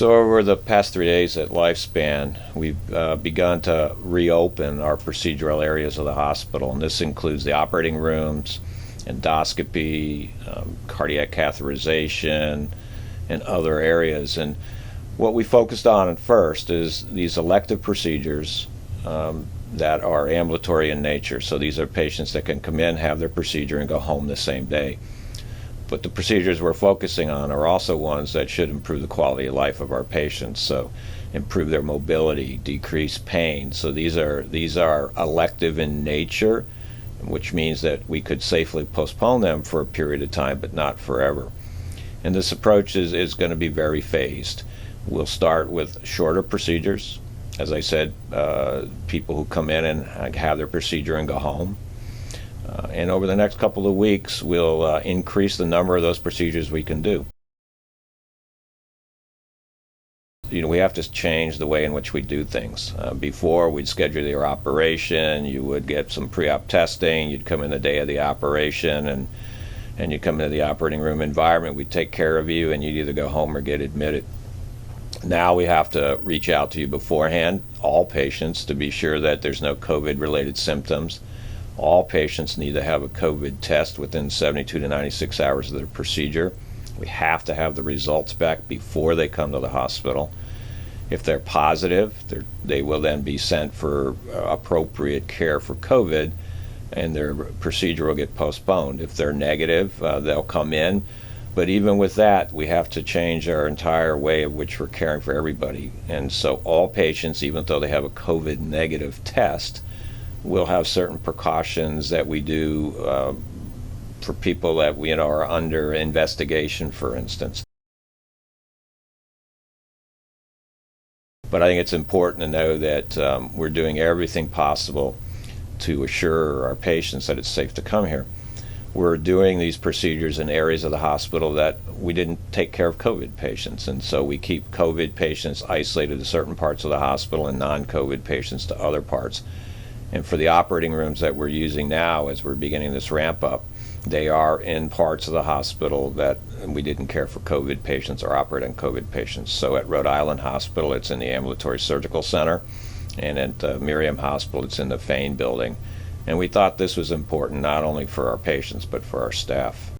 So over the past 3 days at Lifespan, we've begun to reopen our procedural areas of the hospital, and this includes the operating rooms, endoscopy, cardiac catheterization, and other areas. And what we focused on at first is these elective procedures that are ambulatory in nature. So these are patients that can come in, have their procedure, and go home the same day. But the procedures we're focusing on are also ones that should improve the quality of life of our patients. So improve their mobility, decrease pain. So these are elective in nature, which means that we could safely postpone them for a period of time, but not forever. And this approach is going to be very phased. We'll start with shorter procedures. As I said, people who come in and have their procedure and go home. And over the next couple of weeks, we'll increase the number of those procedures we can do. We have to change the way in which we do things. Before, we'd schedule your operation, you would get some pre-op testing, you'd come in the day of the operation, and you'd come into the operating room environment, we'd take care of you, and you'd either go home or get admitted. Now we have to reach out to you beforehand, all patients, to be sure that there's no COVID-related symptoms. All patients need to have a COVID test within 72 to 96 hours of their procedure. We have to have the results back before they come to the hospital. If they're positive, they will then be sent for appropriate care for COVID, and their procedure will get postponed. If they're negative, they'll come in. But even with that, we have to change our entire way of which we're caring for everybody. And so all patients, even though they have a COVID negative test, we'll have certain precautions that we do for people that are under investigation, for instance. But I think it's important to know that we're doing everything possible to assure our patients that it's safe to come here. We're doing these procedures in areas of the hospital that we didn't take care of COVID patients, and so we keep COVID patients isolated to certain parts of the hospital and non-COVID patients to other parts. And for the operating rooms that we're using now as we're beginning this ramp up, they are in parts of the hospital that we didn't care for COVID patients or operate on COVID patients. So at Rhode Island Hospital, it's in the Ambulatory Surgical Center, and at Miriam Hospital, it's in the Fane building. And we thought this was important not only for our patients, but for our staff.